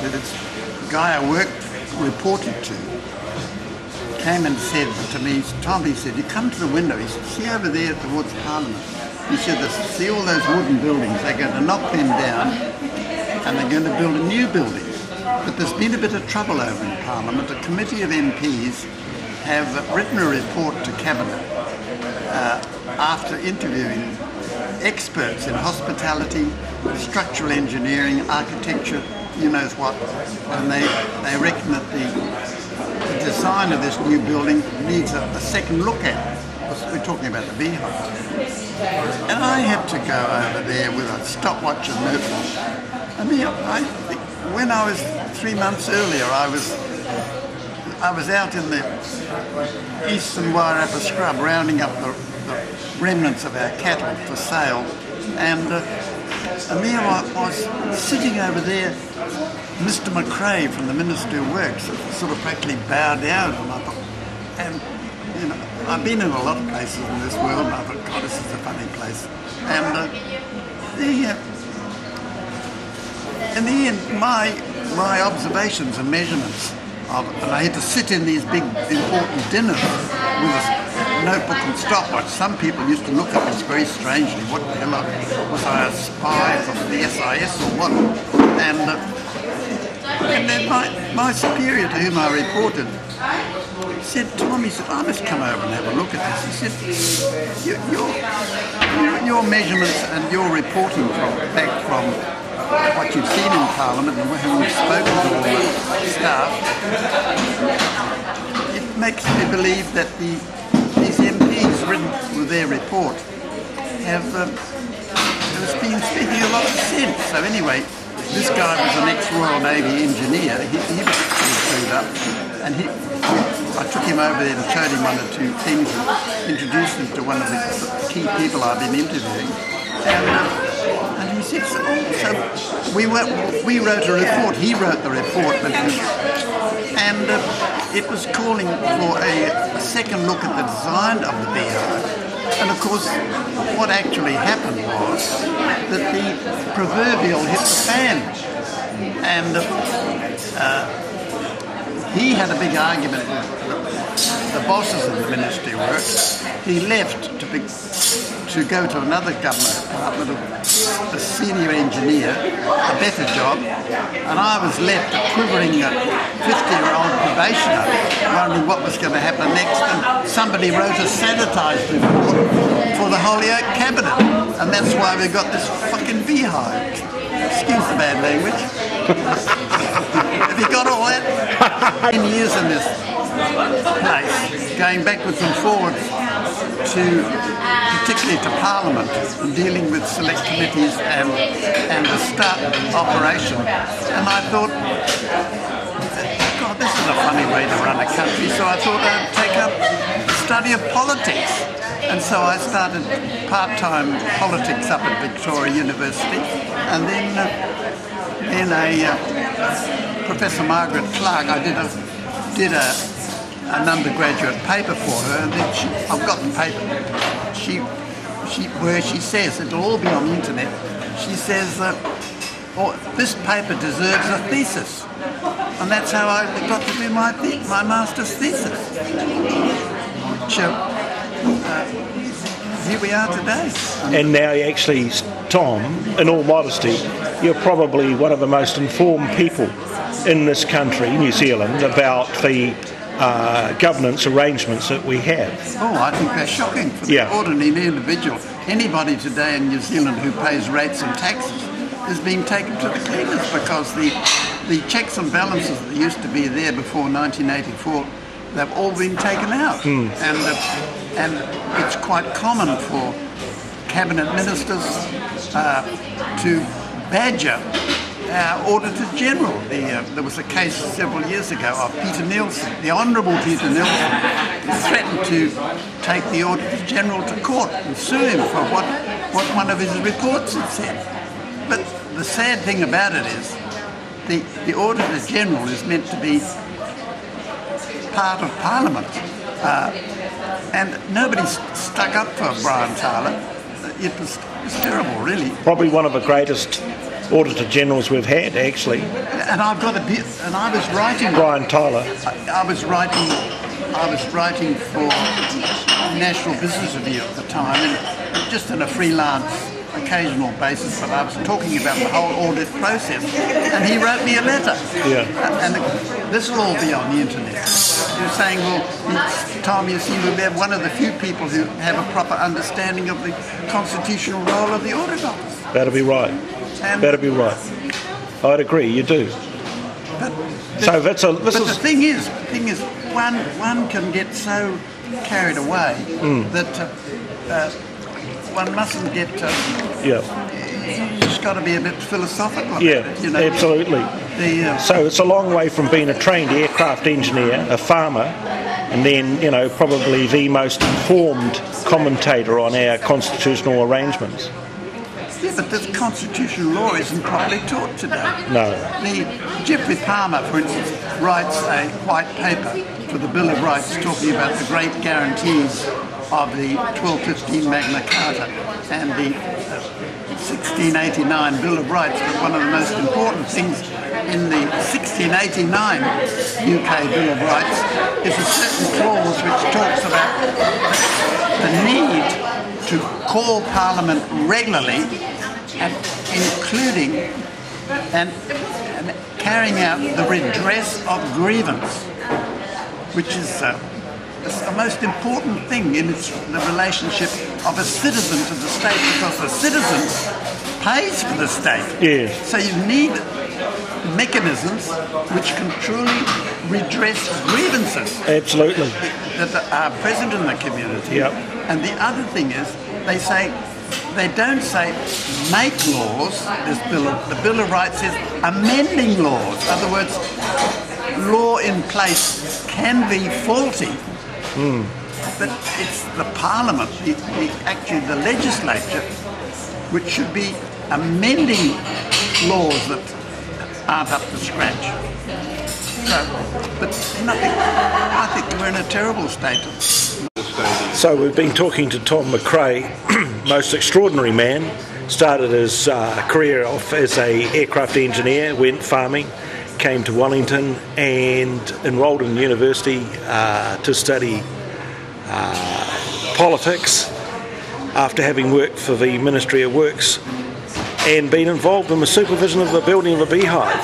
that the guy I reported to came and said to me, Tom, he said, you come to the window, he said, see over there towards Parliament. He said, see all those wooden buildings, they're going to knock them down and they're going to build a new building. But there's been a bit of trouble over in Parliament. A committee of MPs have written a report to Cabinet after interviewing experts in hospitality, structural engineering, architecture, you knows what, and they reckon that the design of this new building needs a second look at. We're talking about the beehive. And I had to go over there with a stopwatch and notebook. I mean, when I was 3 months earlier, I was out in the eastern Wairarapa scrub rounding up the remnants of our cattle for sale, and there I was sitting over there. Mr. McRae from the Ministry of Works sort of practically bowed down, and I thought, and you know, I've been in a lot of places in this world, and I thought, God, this is a funny place. And in the end, my observations and measurements of, and I had to sit in these big important dinners with a notebook and stopwatch. Some people used to look at us very strangely. What the hell was I, a spy from the SIS or what? And then my superior, to whom I reported, said, Tom, he said, I must come over and have a look at this. He said, your measurements and your reporting back from what you've seen in Parliament and when we've spoken to all the staff, it makes me believe that these MPs written with their report have been speaking a lot of sense. So anyway, this guy was an ex-Royal Navy engineer. He was screwed up, and I took him over there and showed him one or two things and introduced him to one of the key people I've been interviewing. And he said, so we wrote a report. He wrote the report, and it was calling for a second look at the design of the beehive. And of course, what actually happened was that the proverbial hit the fan, and he had a big argument with the bosses of the Ministry of Works. He left to go to another government department, a senior engineer, a better job, and I was left a quivering 50-year-old probationer, wondering what was going to happen next, and somebody wrote a sanitised report for the Holyoke Cabinet, and that's why we got this fucking beehive. Excuse the bad language. Have you got all that? 10 years in this place, going backwards and forwards particularly to Parliament, dealing with select committees and the start operation. And I thought, God, this is a funny way to run a country. So I thought I'd take up the study of politics. And so I started part-time politics up at Victoria University, and then Professor Margaret Clark, I did an undergraduate paper for her, and then I've got the paper. Where she says, it'll all be on the internet. She says that this paper deserves a thesis, and that's how I got to do my master's thesis. Which here we are today. And now, actually, Tom, in all modesty, you're probably one of the most informed people in this country, New Zealand, about the governance arrangements that we have. Oh, I think they're shocking for the ordinary individual. Anybody today in New Zealand who pays rates and taxes is being taken to the cleaners, because the checks and balances that used to be there before 1984, they've all been taken out. And it's quite common for cabinet ministers to badger our Auditor General. There was a case several years ago of Peter Nielsen. The Honourable Peter Nielsen threatened to take the Auditor General to court and sue him for what one of his reports had said. But the sad thing about it is the Auditor General is meant to be part of Parliament, and nobody stuck up for Brian Tyler. It was terrible, really. Probably one of the greatest Auditor Generals we've had, actually. And I've got a bit, and I was writing. Brian Tyler. I was writing for National Business Review at the time, and just on a freelance, occasional basis. But I was talking about the whole audit process, and he wrote me a letter. Yeah. And this will all be on the internet. He was saying, well, Tom, you seem to be one of the few people who have a proper understanding of the constitutional role of the audit office. That'll be right. That'll be right. I'd agree. You do. But the thing is, one can get so carried away that one mustn't get. You just got to be a bit philosophical. Yeah, about it, you know? Absolutely. So it's a long way from being a trained aircraft engineer, a farmer, and then probably the most informed commentator on our constitutional arrangements. Yeah, but this constitutional law isn't properly taught today. No. Geoffrey Palmer, for instance, writes a white paper for the Bill of Rights talking about the great guarantees of the 1215 Magna Carta and the 1689 Bill of Rights. But one of the most important things in the 1689 UK Bill of Rights is a certain clause which talks about the need to call Parliament regularly, and including and carrying out the redress of grievance, which is the most important thing in the relationship of a citizen to the state, because the citizen pays for the state. Yes. So you need mechanisms which can truly redress grievances Absolutely. that are present in the community. Yep. And the other thing is, they don't say make laws. The Bill of Rights says amending laws. In other words, law in place can be faulty, but it's the Parliament, actually the legislature, which should be amending laws that aren't up to scratch. But I think we're in a terrible state. So we've been talking to Tom McRae, most extraordinary man. Started his career off as an aircraft engineer, went farming, came to Wellington and enrolled in university to study politics after having worked for the Ministry of Works and been involved in the supervision of the building of a beehive.